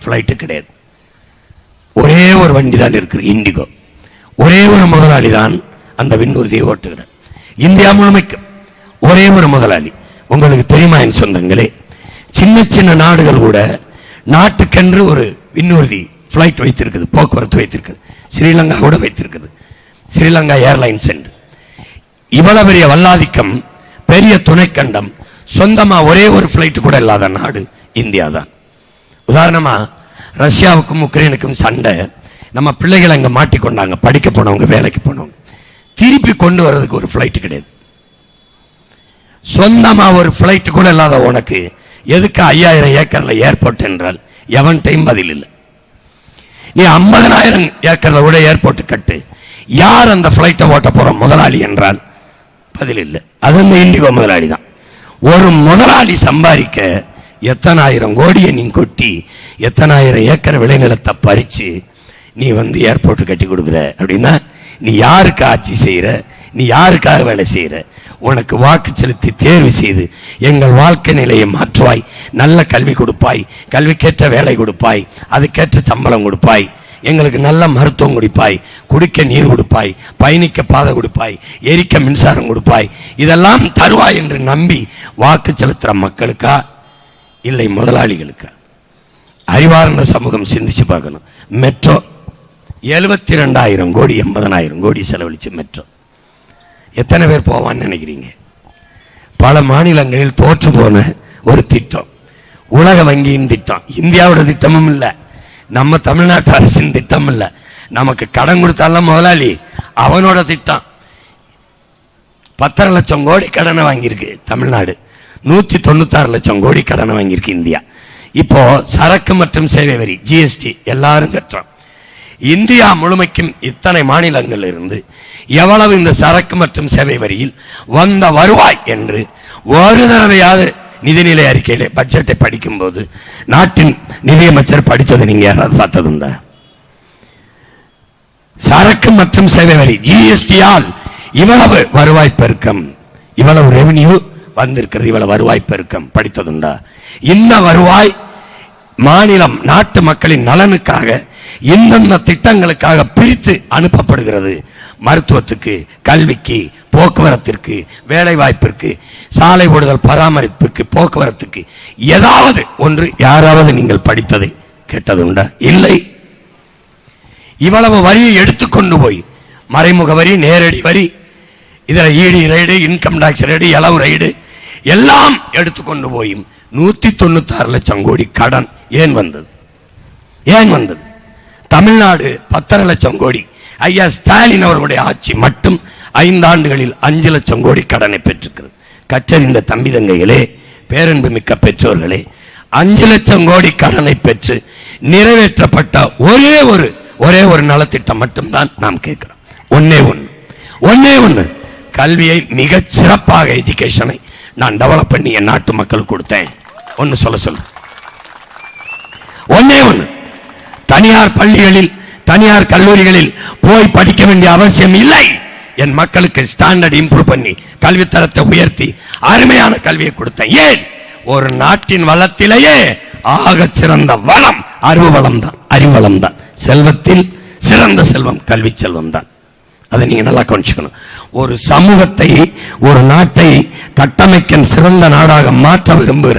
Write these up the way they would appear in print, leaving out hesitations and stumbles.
Flight கிடையாது. ஒரே ஒரு வண்டி தான் இருக்குது, இண்டிகோ. ஒரே ஒரு முதலாளி தான் அந்த விண்ணூர்தியை ஓட்டுகிறார். இந்தியா முழுமைக்கும் ஒரே ஒரு முதலாளி. உங்களுக்கு தெரியுமா என் சொந்தங்களே, சின்ன சின்ன நாடுகள் கூட நாட்டுக்கென்று ஒரு விண்ணூர்தி ஃப்ளைட் வைத்திருக்குது, போக்குவரத்து வைத்திருக்குது. ஸ்ரீலங்கா கூட வைத்திருக்குது, ஸ்ரீலங்கா ஏர்லைன்ஸ் என்று. இவ்வளவு பெரிய வல்லாதிக்கம், பெரிய துணைக்கண்டம், சொந்தமா ஒரே ஒரு ஃப்ளைட் கூட இல்லாத நாடு இந்தியா தான். உதாரணமா ரஷ்யாவுக்கும் உக்ரைனுக்கும் சண்டை, நம்ம பிள்ளைகள் அங்க மாட்டிக்கொண்டாங்க, படிக்க போனவங்க, வேலைக்கு போனவங்க. திருப்பி கொண்டு வர்றதுக்கு ஒரு ஃப்ளைட் கிடையாது. சொந்தமா ஒரு ஃப்ளைட் கூட இல்லாத உனக்கு எதுக்கு 5000 ஏக்கர்ல ஏர்போர்ட் என்றால் எவன் டைம் பதில் இல்லை. நீ 50,000 ஏக்கர்ல கூட ஏர்போர்ட் கட்டு, யார் அந்த ஃப்ளைட்டை ஓட்ட போற முதலாளி என்றால் பதில் இல்லை. அது அந்த இண்டிகோ முதலாளி தான். ஒரு முதலாளி சம்பாதிக்க எத்தனை ஆயிரம் கோடியை நீ கொட்டி, எத்தனை ஆயிரம் ஏக்கர் விளைநிலத்தை பறிச்சு நீ ஏர்போர்ட் கட்டி கொடுக்குற அப்படின்னா, நீ யாருக்கு ஆட்சி செய்யற, நீ யாருக்காக வேலை செய்யற? உனக்கு வாக்கு செலுத்தி தேர்வு செய்து எங்கள் வாழ்க்கை நிலையை மாற்றுவாய், நல்ல கல்வி கொடுப்பாய், கல்விக்கேற்ற வேலை கொடுப்பாய், அதுக்கேற்ற சம்பளம் கொடுப்பாய், எங்களுக்கு நல்ல மருத்துவம் கொடுப்பாய், குடிக்க நீர் கொடுப்பாய், பயணிக்க பாதை கொடுப்பாய், எரிக்க மின்சாரம் கொடுப்பாய், இதெல்லாம் தருவாய் என்று நம்பி வாக்கு செலுத்துற மக்களுக்கா இல்லை முதலாளிகளுக்கா? அறிவார்ந்த சமூகம் சிந்திச்சு பார்க்கணும். மெட்ரோ 72,000 கோடி 80,000 கோடி செலவழிச்சு மெட்ரோ. எத்தனை பேர் போவான்னு நினைக்கிறீங்க? பல மாநிலங்களில் தோற்று போன ஒரு திட்டம், உலக வங்கியின் திட்டம், இந்தியாவோட திட்டமும் இல்லை, நம்ம தமிழ்நாட்டு அரசின் திட்டம் இல்லை. நமக்கு கடன் கொடுத்தாலும் முதலாளி அவனோட திட்டம். 10 லட்சம் கோடி கடனை வாங்கியிருக்கு தமிழ்நாடு, 196 லட்சம் கோடி கடனை வாங்கியிருக்கு இந்தியா. இப்போ சரக்கு மற்றும் சேவை வரி ஜிஎஸ்டி எல்லாரும் கட்டுறோம். இந்தியா முழுமைக்கும் இத்தனை மாநிலங்கள் இருந்து எவ்வளவு இந்த சரக்கு மற்றும் சேவை வரியில் வந்த வருவாய் என்று ஒரு தடவையாவது நிதிநிலை அறிக்கையிலே பட்ஜெட்டை படிக்கும் போது நாட்டின் நிதியமைச்சர் படித்தது நீங்க யாராவது பார்த்ததுண்டா? சரக்கு மற்றும் சேவை வரி ஜிஎஸ்டியால் இவ்வளவு வருவாய் பெருக்கம், இவ்வளவு ரெவென்யூ வந்திருக்கிறது, இவ்வளவு வருவாய் பெருக்கம் படித்ததுண்டா? இந்த வருவாய் மாநிலம் நாட்டு மக்களின் நலனுக்காக இந்தந்த திட்டங்களுக்காக பிரித்து அனுப்பப்படுகிறது. மருத்துவத்துக்கு, கல்விக்கு, போக்குவரத்திற்கு, வேலை வாய்ப்பிற்கு, சாலை ஓடுதல் பராமரிப்புக்கு, போக்குவரத்துக்கு ஏதாவது ஒன்று யாராவது நீங்கள் படித்ததை கேட்டதுண்டா? இல்லை. இவ்வளவு வரியை எடுத்துக்கொண்டு போய் மறைமுக வரி, நேரடி வரி, இதில் ED raid, income tax raid, இளவு ரைடு எல்லாம் எடுத்துக்கொண்டு போய் 196 லட்சம் கோடி கடன் ஏன் வந்தது? ஏன் வந்தது? தமிழ்நாடு 10 லட்சம் கோடி, ஐயா ஸ்டாலின் அவர்களுடைய ஆட்சி மட்டும் 5 ஆண்டுகளில் 5 லட்சம் கோடி கடனை பெற்றிருக்கிறது. கற்றறிந்த தம்பி தங்கைகளே, பேரன்பு மிக்க பெற்றோர்களே, 5 லட்சம் கோடி கடனை பெற்று நிறைவேற்றப்பட்ட ஒரே ஒரு நலத்திட்டம் மட்டும்தான் நாம் கேட்கிறோம். ஒன்னே ஒன்று கல்வியை மிக சிறப்பாக, எஜுகேஷனை நான் டெவலப் பண்ணி என் நாட்டு மக்களுக்கு கொடுத்தேன். ஒன்னு சொல்ல ஒன்னே ஒன்று, தனியார் பள்ளிகளில், தனியார் கல்லூரிகளில் போய் படிக்க வேண்டிய அவசியம் இல்லை. என் மக்களுக்கு ஸ்டாண்டர்ட் இம்ப்ரூவ் பண்ணி கல்வித்தரத்தை உயர்த்தி அருமையான கல்வியை கொடுத்தேன். ஏன்? ஒரு நாட்டின் வளத்திலேயே ஆக சிறந்த வளம் அறிவு வளம் தான். செல்வத்தில் சிறந்த செல்வம் கல்வி செல்வம் தான். அதை நீங்க நல்லா கவனிச்சுக்கணும். ஒரு சமூகத்தை, ஒரு நாட்டை கட்டமைக்க சிறந்த நாடாக மாற்ற விரும்புகிற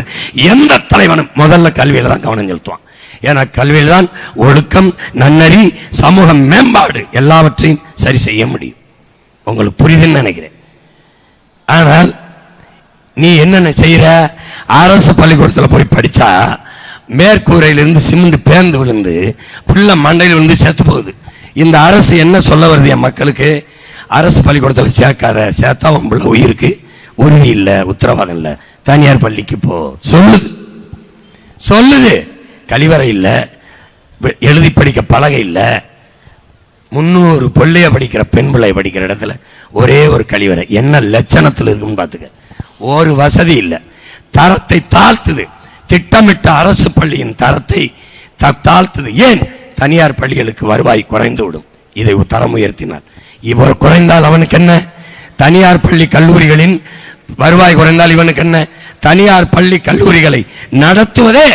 எந்த தலைவனும் முதல்ல கல்வியில தான் கவனம் செலுத்துவான். ஏன்னா கல்வியில் தான் ஒழுக்கம், நன்னறி, சமூக மேம்பாடு எல்லாவற்றையும் சரி செய்ய முடியும். உங்களுக்கு புரியுதுன்னு நினைக்கிறேன். ஆனால் நீ என்னென்ன செய்யற? அரசு பள்ளிக்கூடத்தில் போய் படிச்சா மேற்கூரையிலிருந்து சிமெண்ட் பேர்ந்து விழுந்து புள்ள மண்டையில் விழுந்து செத்து போகுது. இந்த அரசு என்ன சொல்ல வருது என் மக்களுக்கு? அரசு பள்ளிக்கூடத்தில் சேர்க்காத, சேர்த்தா உள்ள உயிருக்கு உறுதி இல்லை, உத்தரவாதம் இல்லை, தனியார் பள்ளிக்கு போ சொல்லுது. கழிவறை இல்லை, எழுதி படிக்க பலகை இல்லை, 300 பிள்ளைய படிக்கிற பெண் பிள்ளை படிக்கிற இடத்துல ஒரே ஒரு கழிவறை. என்ன லட்சணத்தில் இருக்குன்னு பார்த்துக்க. ஒரு வசதி இல்லை, தரத்தை தாழ்த்துது. திட்டமிட்ட அரசு பள்ளியின் தரத்தை தாழ்த்துது. ஏன்? தனியார் பள்ளிகளுக்கு வருவாய் குறைந்து விடும். இதை தரம் உயர்த்தினார். இவர் குறைந்தால் அவனுக்கு என்ன? தனியார் பள்ளி கல்லூரிகளின் வருவாய் குறைந்தால் இவனுக்கு என்ன? தனியார் பள்ளி கல்லூரிகளை நடத்துவதே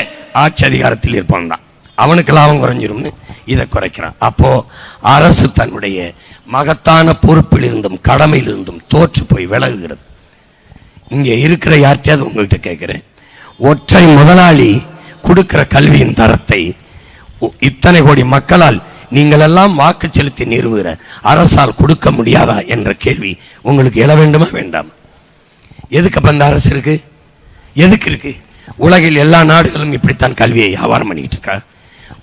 ஆட்சி அதிகாரத்தில் இருப்பான் தான். அவனுக்கு லாபம் குறைஞ்சிரும்னு இதை குறைக்கிறான். அப்போ அரசு தன்னுடைய மகத்தான பொறுப்பில் இருந்தும் கடமையில் இருந்தும் தோற்று போய் விலகுகிறது. இங்கே இருக்கிற யார்கிட்டயாவது உங்ககிட்ட கேட்கிறேன், ஒற்றை முதலாளி கொடுக்கிற கல்வியின் தரத்தை இத்தனை கோடி மக்களால் நீங்கள் எல்லாம் வாக்கு செலுத்தி நிறுவுகிற அரசால் கொடுக்க முடியாதா என்ற கேள்வி உங்களுக்கு எழ வேண்டுமா வேண்டாம்? எதுக்கு அப்ப அந்த அரசு இருக்கு? எதுக்கு இருக்கு? உலகில் எல்லா நாடுகளும் இப்படித்தான் கல்வியை வியாபாரம் பண்ணிட்டு இருக்கா.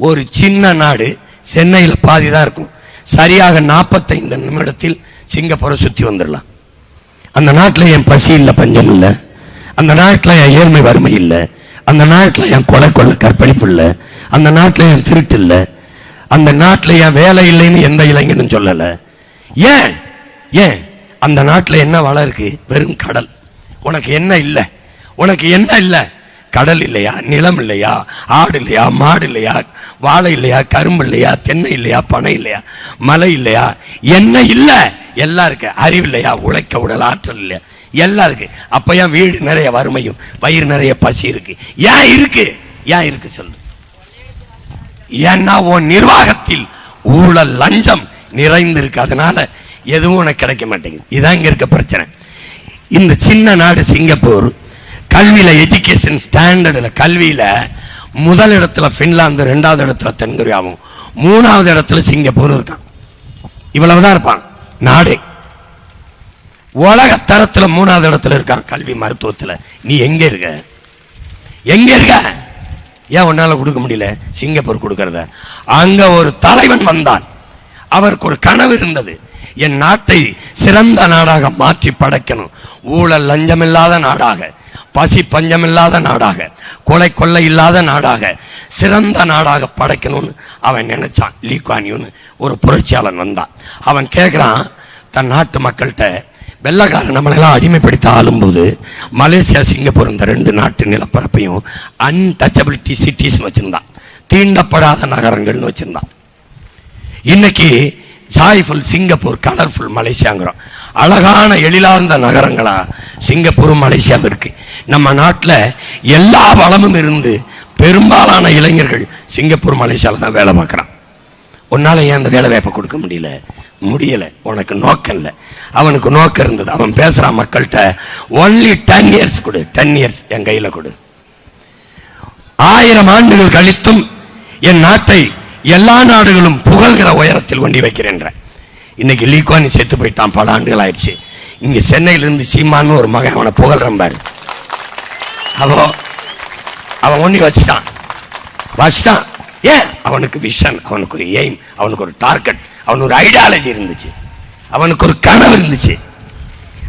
ஒரு சின்ன நாடு சென்னையில் பாதி தான் இருக்கும். சரியாக 45 நிமிடத்தில் சிங்கப்பூரை சுத்தி வந்துடலாம். அந்த நாட்டில் என் பசி இல்லை, பஞ்சம் இல்லை. அந்த நாட்டில் என் ஏழ்மை வறுமை இல்லை. அந்த நாட்டில் என் கொலை கொள்ள கற்பழிப்பு இல்லை. அந்த நாட்டில் என் திருட்டு இல்லை. அந்த நாட்டில் என் வேலை இல்லைன்னு எந்த இளைஞனும் சொல்லலை. ஏன் ஏன் அந்த நாட்டில் என்ன வளம் இருக்கு? வெறும் கடல். உனக்கு என்ன இல்லை? உனக்கு என்ன இல்லை? கடல் இல்லையா? நிலம் இல்லையா? ஆடு இல்லையா? மாடு இல்லையா? வாழை இல்லையா? கரும்பு இல்லையா? தென்னை இல்லையா? பனை இல்லையா? மலை இல்லையா? என்ன இல்லை? எல்லாம் இருக்கு. அறிவு இல்லையா? உழைக்க உடல் ஆற்றல் இல்லையா? எல்லாம் இருக்கு. அப்ப ஏன் வீடு நிறைய வறுமையும் வயிறு நிறைய பசி இருக்கு? ஏன் இருக்கு? ஏன் இருக்கு சொல்லு? ஏன்னா உன் நிர்வாகத்தில் ஊழல் லஞ்சம் நிறைந்திருக்கு. அதனால எதுவும் உனக்கு கிடைக்க மாட்டேங்குது. இதான் இங்க இருக்க பிரச்சனை. இந்த சின்ன நாடு சிங்கப்பூர் கல்வியில, எஜுகேஷன் ஸ்டாண்டர்ட்ல, கல்வியில முதல் இடத்துல பின்லாந்து, 2வது இடத்துல தென்கொரியாவும், 3வது இடத்துல சிங்கப்பூர் இருக்கான். இவ்வளவுதான் இருப்பான் நாடே. உலக தரத்துல 3வது இடத்துல இருக்கான் கல்வி மருத்துவத்துல. நீ எங்க இருக்க? எங்க இருக்க? ஏன் உன்னால கொடுக்க முடியல? சிங்கப்பூர் கொடுக்கறத. அங்க ஒரு தலைவன் வந்தான். அவருக்கு ஒரு கனவு இருந்தது, என் நாட்டை சிறந்த நாடாக மாற்றி படைக்கணும். ஊழல் லஞ்சம் இல்லாத நாடாக, பசி பஞ்சம் இல்லாத நாடாக, கொலை கொள்ளை இல்லாத நாடாக, சிறந்த நாடாக படைக்கணும்னு அவன் நினைச்சான். லீ குவான் யூன்னு ஒரு புரட்சியாளன் வந்தான். அவன் கேட்கிறான் தன் நாட்டு மக்கள்கிட்ட, வெள்ளக்காரன் நம்மளெல்லாம் அடிமைப்படுத்த ஆளும்போது மலேசியா சிங்கப்பூர் இந்த 2 நாட்டு நிலப்பரப்பையும் அன்டச்சபிலிட்டி சிட்டிஸ் வச்சிருந்தான், தீண்டப்படாத நகரங்கள்னு வச்சிருந்தான். இன்னைக்கு ஜாய்ஃபுல் சிங்கப்பூர், கலர்ஃபுல் மலேசியாங்கிறோம். அழகான எழிலார்ந்த நகரங்களா சிங்கப்பூரும் மலேசியாவும் இருக்கு. நம்ம நாட்டில் எல்லா வளமும் இருந்து பெரும்பாலான இளைஞர்கள் சிங்கப்பூர் மலேசியாவில் தான் வேலை பார்க்குறான். உன்னால ஏன் அந்த வேலை வாய்ப்பை கொடுக்க முடியல? முடியல. உனக்கு நோக்கம் இல்லை. அவனுக்கு நோக்கம் இருந்தது. அவன் பேசுறான் மக்கள்கிட்ட, ஒன்லி 10 இயர்ஸ் கொடு, 10 இயர்ஸ் என் கையில கொடு. 1000 ஆண்டுகள் கழித்தும் என் நாட்டை எல்லா நாடுகளும் புகழ்கிற உயரத்தில் கொண்டு வைக்கிறேன். இன்னைக்கு லீ குவான் யூ செத்து போயிட்டான், பல ஆண்டுகள் ஆயிடுச்சு. இங்க சென்னையிலிருந்து சீமான்னு ஒரு மகன் அவனை புகழ்றான் பாரு. அவன் ஒண்ணி வச்சுட்டான். ஏன்? அவனுக்கு விஷன், அவனுக்கு ஒரு எய்ம், அவனுக்கு ஒரு டார்கெட், அவனுக்கு ஒரு ஐடியாலஜி இருந்துச்சு, அவனுக்கு ஒரு கனவு இருந்துச்சு.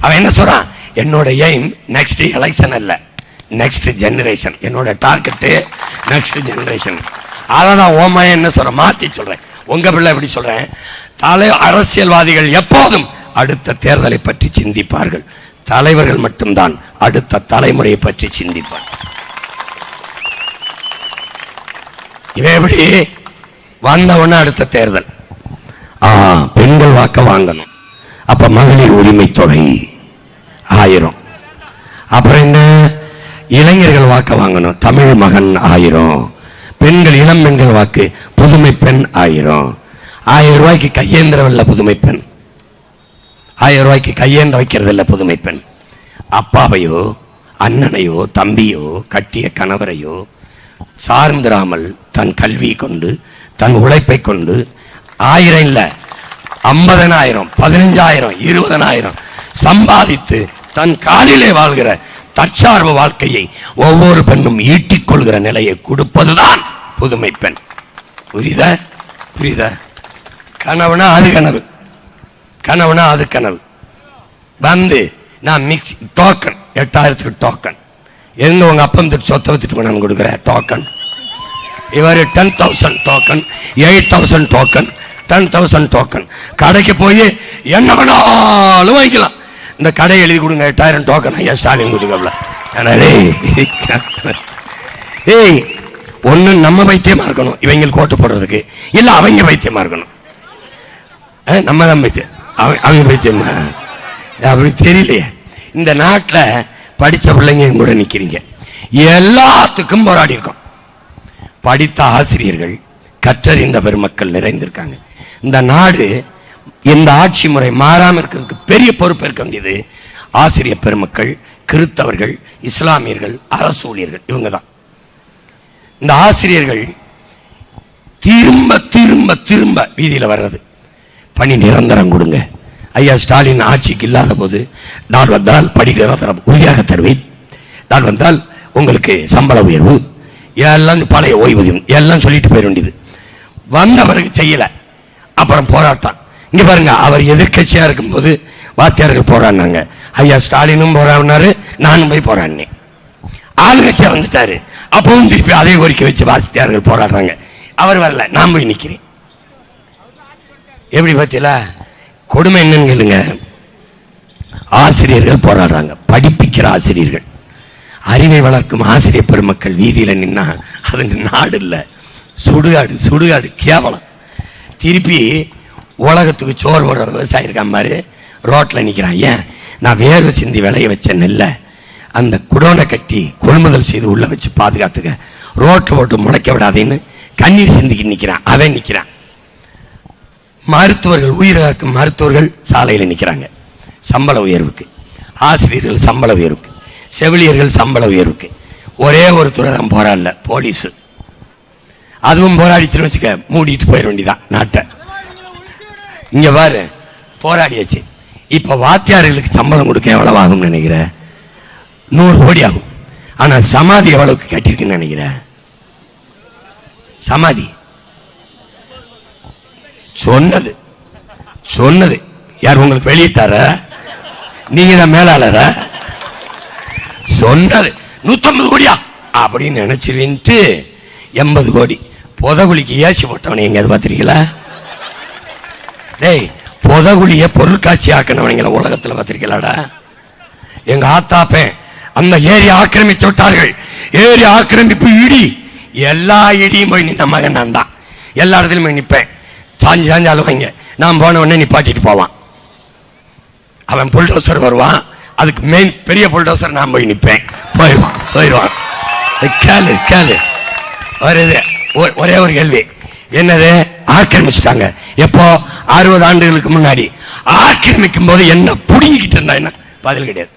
அவன் என்ன சொல்றான்? என்னோட எய்ம் நெக்ஸ்ட் எலெக்ஷன் அல்ல, நெக்ஸ்ட் ஜெனரேஷன். என்னோட டார்கெட் நெக்ஸ்ட் ஜெனரேஷன். அதான் ஓமாய என்ன சொல்றேன், மாத்தி சொல்றேன். உங்க பிள்ளை எப்படி சொல்றேன்? அரசியல்வாதிகள் எப்போதும் அடுத்த தேர்தலை பற்றி சிந்திப்பார்கள். தலைவர்கள் மட்டும்தான் அடுத்த தலைமுறையை பற்றி சிந்திப்பார். இவன் எப்படி வந்தவன அடுத்த தேர்தல், பெண்கள் வாக்க வாங்கணும், அப்ப மகளிர் உரிமை தொகை 1000. அப்புறம் என்ன? இளைஞர்கள் வாக்க வாங்கணும், தமிழ் மகன் 1000. பெண்கள், இளம் பெண்கள் வாக்கு, புதுமை பெண் 1000. 1000 ரூபாய்க்கு கையேந்திரவில்லை புதுமை பெண். 1000 ரூபாய்க்கு கையேந்த வைக்கிறது இல்லை புதுமை பெண். அப்பாவையோ அண்ணனையோ தம்பியோ கட்டிய கணவரையோ சார்ந்திராமல் தன் கல்வி கொண்டு, தன் உழைப்பை கொண்டு 1000 இல்ல 50,000, 15,000, 20,000 சம்பாதித்து தன் காலிலே வாழ்கிற தற்சார்பு வாழ்க்கையை ஒவ்வொரு பெண்ணும் ஈட்டிக் கொள்கிற நிலையை கொடுப்பதுதான் புதுமை பெண். புரியுதா? புரியுதா? கனவுனா அது கனவு, கனவுனா அது கனவு. வந்து நான் மிக்ஸ் டோக்கன் 8000க்கு டோக்கன். எங்க உங்க அப்பம் திட்டு சொத்தை வித்துட்டு நான் கொடுக்குறேன் டோக்கன். இவர் 10,000 டோக்கன், 8,000 டோக்கன், 10,000 டோக்கன். கடைக்கு போய் என்ன வேணாலும் வாங்கிக்கலாம். இந்த கடை எழுதி கொடுங்க 8000 டோக்கன் ஐயா ஸ்டாலின் கொடுக்கல. ஏய், ஒண்ணு நம்ம வைத்தியமா இருக்கணும் இவங்களுக்கு ஓட்டு போடுறதுக்கு, இல்ல அவங்க வைத்தியமா இருக்கணும். நம்ம தான் வைத்தியம், அவங்க வைத்தியமா அப்படி தெரியலையே. இந்த நாட்டில் படிச்ச பிள்ளைங்க கூட நிக்கிறீங்க, எல்லாத்துக்கும் போராடி இருக்கோம். படித்த ஆசிரியர்கள், கற்றறிந்த பெருமக்கள் நிறைந்திருக்காங்க. இந்த நாடு இந்த ஆட்சி முறை மாறாமல் இருக்கிறதுக்கு பெரிய பொறுப்பு இருக்க வேண்டியது ஆசிரியர் பெருமக்கள், கிறிஸ்தவர்கள், இஸ்லாமியர்கள், அரசு ஊழியர்கள். இவங்க தான். இந்த ஆசிரியர்கள் திரும்ப திரும்ப திரும்ப வீதியில் வர்றது, பணி நிரந்தரம் கொடுங்க. ஐயா ஸ்டாலின் ஆட்சிக்கு இல்லாத போது, நான் வந்தால் பணி நிரந்தரம் உறுதியாக தருவேன், நான் வந்தால் உங்களுக்கு சம்பள உயர்வு, எல்லாம் பழைய ஓய்வூதியம் எல்லாம் சொல்லிட்டு போயிட வேண்டியது. வந்த பிறகு செய்யல, அப்புறம் போராட்டம். இங்க பாருங்க, அவர் எதிர்கட்சியா இருக்கும்போது வாத்தியார்கள் போராடினாங்க. ஐயா ஸ்டாலினும் போராடினாரு, நானும் போய் போராடினேன். ஆளுங்கட்சியா வந்துட்டாரு, அப்பவும் திருப்பி அதே கோரிக்கை வச்சு வாத்தியார்கள் போராடுறாங்க. அவர் வரல, நான் போய் நிக்கிறேன். எப்படி பார்த்தீங்களா கொடுமை என்னன்னு கேளுங்க. ஆசிரியர்கள் போராடுறாங்க, படிப்பிக்கிற ஆசிரியர்கள், அறிவை வளர்க்கும் ஆசிரியர் பெருமக்கள் வீதியில நின்னா அது நாடு இல்லை, சுடுகாடு. சுடுகாடு கேவலம். திருப்பி உலகத்துக்கு சோறு போடுற விவசாயி இருக்கான் மாதிரி ரோட்ல நிற்கிறான். ஏன்? நான் வேர்வை சிந்தி விளைய வச்ச நெல்லை அந்த குடோனை கட்டி கொள்முதல் செய்து உள்ள வச்சு பாதுகாத்துக்க, ரோட்டை போட்டு முளைக்க விடாதேன்னு கண்ணீர் சிந்திக்கு நிற்கிறான். அவன் நிற்கிறான். மருத்துவர்கள், உயிரிழக்கும் மருத்துவர்கள் சாலையில் நிற்கிறாங்க சம்பள உயர்வுக்கு. ஆசிரியர்கள் சம்பள உயர்வுக்கு, செவிலியர்கள் சம்பள உயர்வுக்கு. ஒரே ஒரு துறை தான் போராடல, போலீஸ். அதுவும் போராடிச்சுன்னு வச்சுக்க, மூடிட்டு போயிட வேண்டியதான் நாட்டை. இங்க பாரு, போராடியாச்சு. இப்ப வாத்தியார்களுக்கு சம்பளம் கொடுக்க எவ்வளவு ஆகும் நினைக்கிற? 100 கோடி ஆகும். ஆனா சமாதி எவ்வளவுக்கு கட்டிருக்குன்னு நினைக்கிற? சமாதி சொன்னது சொன்னது யார் உங்களுக்கு வெளியிட்டார? நீங்க தான் மேலாளர? சொன்னது 150 கோடியா அப்படின்னு நினைச்சிருந்துட்டு 80 கோடி. புதகுலிக்கு ஏசி போட்டவனை எங்க பார்த்திருக்கீங்களா? டேய், புதகுலிய பொருள் காட்சி ஆக்கினவனீங்களா உலகத்தில் பார்த்திருக்கலாடா? எங்க ஆத்தாப்பேன் அந்த ஏரி ஆக்கிரமிச்சு விட்டார்கள். ஏரி ஆக்கிரமிப்பு இடி, எல்லா இடியும் போய் நின்ன மகன் நான் தான். எல்லா இடத்துலையும் போய் நிற்பேன். சாஞ்சு சாஞ்சு அழுவாங்க. நான் போன உடனே நிப்பாட்டிட்டு போவான். அவன் புல்டோசர் வருவான், அதுக்கு மெயின் பெரிய புல்டோசர் நான் போய் நிற்பேன். போயிடுவான். கேளு கேளு, வருது. ஒரே ஒரு கேள்வி, என்னது? ஆக்கிரமிச்சுட்டாங்க. எப்போ? 60 ஆண்டுகளுக்கு முன்னாடி. ஆக்கிரமிக்கும் போது என்ன புடிங்கிட்டு இருந்தா என்ன? பதில் கிடையாது.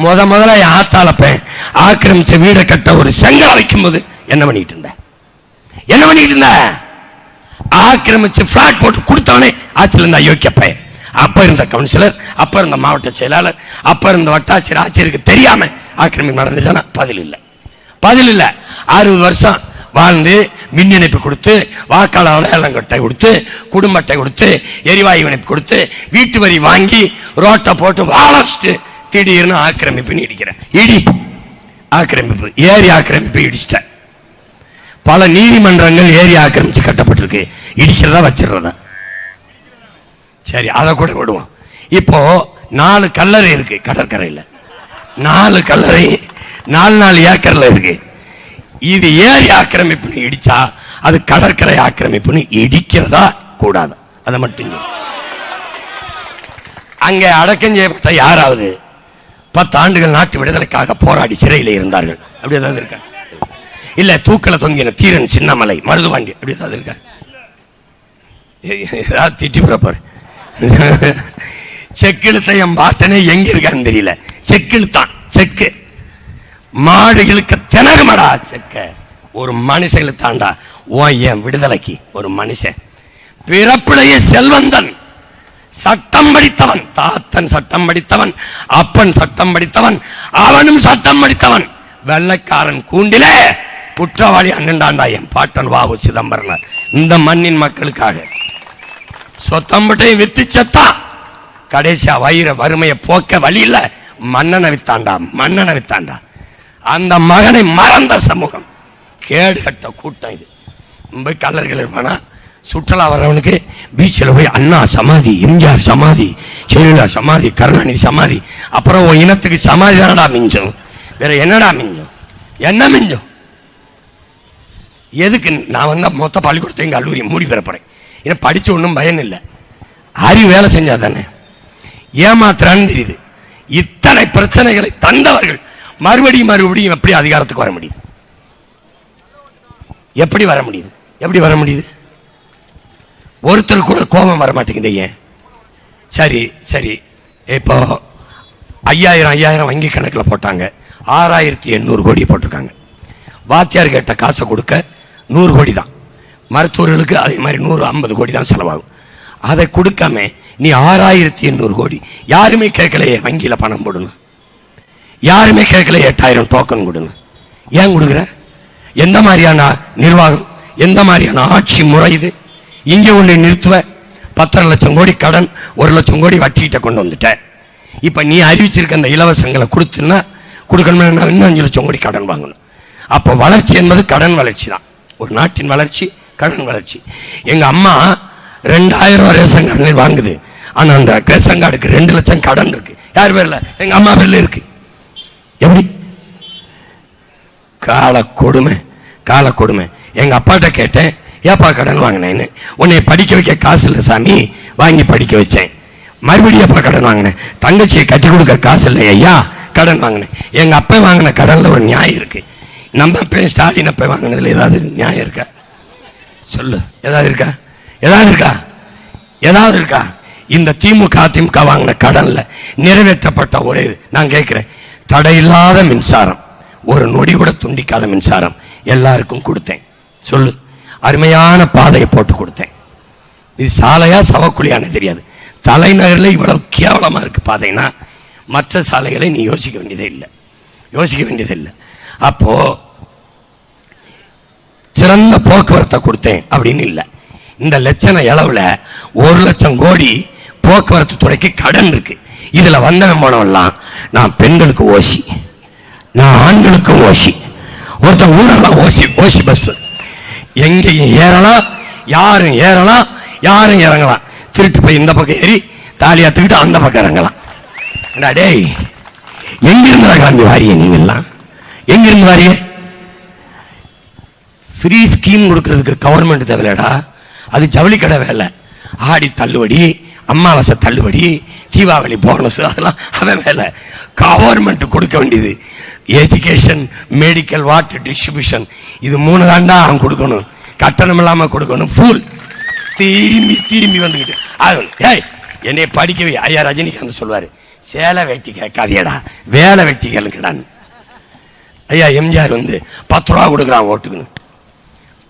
முதல்ல என் ஆத்தாளப்பேன் ஆக்கிரமிச்ச வீடை கட்ட ஒரு செங்கலை வைக்கும் போது என்ன பண்ணிட்டு இருந்த? என்ன பண்ணிட்டு இருந்த? ஆக்கிரமிச்சு பிளாட் போட்டு கொடுத்தவனே ஆட்சியில் இருந்த அயோக்கியப்பேன். அப்ப இருந்த கவுன்சிலர், அப்ப இருந்த மாவட்ட செயலாளர், அப்ப இருந்த வட்டாட்சியர், ஆட்சியருக்கு தெரியாம ஆக்கிரமிப்பு நடந்துச்சானா? பதில் இல்லை. பதில் இல்லை. 60 வருஷம் வாழ்ந்து மின் இணைப்பு கொடுத்து, வாக்காளர் அடையாளம் அட்டை கொடுத்து, குடும்ப அட்டை கொடுத்து, எரிவாயு இணைப்பு கொடுத்து, வீட்டு வரி வாங்கி ரோட்டை போட்டு வாழ வச்சுட்டு திடீர்னு ஆக்கிரமிப்புன்னு இடிக்கிறேன். இடி ஆக்கிரமிப்பு, ஏரி ஆக்கிரமிப்பு இடிச்சிட்ட. பல நீதிமன்றங்கள் ஏரி ஆக்கிரமிச்சு கட்டப்பட்டிருக்கு. இடிக்கிறதா வச்சிடறதா? சரி, அதை கூட விடுவோம். இப்போ 4 கல்லறை இருக்கு கடற்கரையில். 4 கல்லறை 4 ஏக்கர்ல இருக்கு. இது ஏரி ஆக்கிரமிப்புன்னு இடிச்சா அது கடற்கரை ஆக்கிரமிப்புன்னு இடிக்கிறதா கூடாது? அதை மட்டும் அங்கே அடக்கம் செய்யப்பட்ட யாராவது 10 ஆண்டுகள் நாட்டு விடுதலைக்காக போராடி சிறையில் இருந்தார்கள் அப்படி ஏதாவது இருக்கா? இல்ல தூக்கல தொங்கின தீரன் சின்னமலை, மருதுபாண்டி அப்படி ஏதாவது இருக்கா? ஏதாவது திட்டி பிறப்பாரு. செக்கிழுத்த என் பாட்டனே எங்க இருக்கான்னு தெரியல. செக்கிழுத்தான். செக்கு மாடு இழுக்க திணறுமடா செக்க. ஒரு மனுஷன் இழுத்தாண்டா என் விடுதலைக்கு. ஒரு மனுஷன் பிறப்பிலேயே செல்வந்தன், சட்டம் படித்தவன், தாத்தன் சட்டம் படித்தவன், அப்பன் சட்டம் படித்தவன், அவனும் சட்டம் படித்தவன். வெள்ளைக்காரன் கூண்டிலே குற்றவாளி அண்ணன்டாண்டா என் பாட்டன் வாவு சிதம்பரனார். இந்த மண்ணின் மக்களுக்காக சொத்தம்பட்டையும் வித்து செத்தா. கடைசியா வறுமையை போக்க வழி இல்ல, மன்னனை வித்தாண்டா, மன்னனை வித்தாண்டா. அந்த மகனை மறந்த சமூகம், கேடு கட்ட கூட்டம் இது. போய் கல்லர்கள் இருப்பானா? சுற்றுலா வர்றவனுக்கு பீச்சில் போய் அண்ணா சமாதி, எம்ஜிஆர் சமாதி, ஜெயலலிதா சமாதி, கருணாநிதி சமாதி, அப்புறம் உன் இனத்துக்கு சமாதி தானடா மிஞ்சும், வேற என்னடா மிஞ்சும்? என்ன மிஞ்சும்? எதுக்கு? நான் வந்தா மொத்த பள்ளிக்கூடத்தையும் கல்லூரி மூடி பெறப்பறேன். ஏன்னா படிச்ச ஒன்றும் பயன் இல்லை. அறிவு வேலை செஞ்சா தானே. ஏமாத்துறான்னு தெரியுது. இத்தனை பிரச்சனைகளை தந்தவர்கள் மறுபடியும் எப்படி அதிகாரத்துக்கு வர முடியுது? எப்படி வர முடியுது? எப்படி வர முடியுது? ஒருத்தர் கூட கோபம் வர மாட்டேங்குது. ஏன்? சரி சரி, இப்போ 5000 வங்கி கணக்கில் போட்டாங்க, 6800 கோடி போட்டிருக்காங்க. வாத்தியார் கேட்ட காசை கொடுக்க 100 கோடி தான், மருத்துவர்களுக்கு அதே மாதிரி 150 கோடி தான் செலவாகும். அதை கொடுக்காம நீ 6800 கோடி, யாருமே கேட்கலையே வங்கியில் பணம் போடணும், யாருமே கேட்கல 8000 டோக்கன் கொடுங்க. ஏன் கொடுக்குற? எந்த மாதிரியான நிர்வாகம், எந்த மாதிரியான ஆட்சி முறை இது? இங்கே ஒன்று நிறுத்துவ, 10 லட்சம் கோடி கடன், 1 லட்சம் கோடி வட்டிக்கிட்ட கொண்டு வந்துட்ட. இப்போ நீ அறிவிச்சிருக்க அந்த இலவசங்களை கொடுத்துன்னா கொடுக்கணும்னா இன்னும் 5 லட்சம் கோடி கடன் வாங்கணும். அப்போ வளர்ச்சி என்பது கடன் வளர்ச்சி தான். ஒரு நாட்டின் வளர்ச்சி கடன் வளர்ச்சி. எங்கள் அம்மா 2000 ரேஷன் கார்டு வாங்குது, ஆனால் அந்த ரேஷன் கார்டுக்கு 2 லட்சம் கடன் இருக்கு. யார் பேர்ல? எங்கள் அம்மா பேர்ல இருக்கு. எப்படி? கால கொடுமை, கால கொடுமை. எங்க அப்பாட்ட கேட்டேன், ஏப்பா கடன் வாங்கினேன்னு. உன்னை படிக்க வைக்க காசு இல்லை சாமி, வாங்கி படிக்க வச்சேன். மறுபடியும் அப்பா கடன் வாங்கினேன், தங்கச்சியை கட்டி கொடுக்க காசு இல்லை ஐயா, கடன் வாங்கினேன். எங்க அப்பா வாங்கின கடன்ல ஒரு நியாயம் இருக்கு. நம்ம அப்பா ஸ்டாலின் அப்பா வாங்கினதுல ஏதாவது நியாயம் இருக்கா? சொல்லு, ஏதாவது இருக்கா? ஏதாவது இருக்கா? ஏதாவது இருக்கா? இந்த திமுக அதிமுக வாங்கின கடன்ல நிறைவேற்றப்பட்ட ஒரே நான் கேட்கிறேன், தடையில்லாத மின்சாரம், ஒரு நொடி கூட துண்டிக்காத மின்சாரம் எல்லாருக்கும் கொடுத்தேன். சொல்லு, அருமையான பாதையை போட்டு கொடுத்தேன். இது சாலையா சவக்குழியான்னு தெரியாது. தலைநகரில் இவ்வளவு கேவலமா இருக்கு பாதைனா, மற்ற சாலைகளை நீ யோசிக்க வேண்டியதே இல்லை, யோசிக்க வேண்டியதே இல்லை. அப்போ சிறந்த போக்குவரத்தை கொடுத்தேன் அப்படின்னு இல்லை. இந்த லட்சண அளவுல 1 லட்சம் கோடி போக்குவரத்து துறைக்கு கடன் இருக்கு. இதுல வந்தவன் போனவெல்லாம் நான் பெண்களுக்கு ஓசி, நான் ஆண்களுக்கும் ஓசி, ஒருத்தன் ஊரெல்லாம் ஓசி, ஓசி பஸ், எங்கேயும் ஏறலாம், யாரும் ஏறலாம், யாரும் இறங்கலாம். திருட்டு போய் இந்த பக்கம் ஏறி தாலியா தூக்கிட்டு அந்த பக்கம் இறங்கலாம். டேய், எங்கிருந்து கிளம்பி வாரிய நீங்க எல்லாம்? எங்கிருந்து வாரிய? ஃப்ரீ ஸ்கீம் கொடுக்கறதுக்கு கவர்மெண்ட் தேவையில்லடா, அது ஜவுளி கடை வேலை. ஆடி தள்ளுபடி, அமாவாசை தள்ளுபடி, தீபாவளி போனஸ், அதெல்லாம் அவன் வேலை. கவர்மெண்ட் கொடுக்க வேண்டியது எஜுகேஷன், மெடிக்கல், வாட்டர் டிஸ்ட்ரிபியூஷன், இது 3 தாண்டா அவன் கொடுக்கணும், கட்டணம் இல்லாம கொடுக்கணும். ஃபுல் திரும்பி திரும்பி வந்துக்கிட்டு ஏய் என்னை படிக்கவே. ஐயா ரஜினிகாந்த் சொல்லுவாரு, சேலை வெட்டி கேட்காதியடா, வேலை வெட்டி கேளுங்கடான்னு. ஐயா எம்ஜிஆர் 10 ரூபா கொடுக்குறான் ஓட்டுக்குன்னு,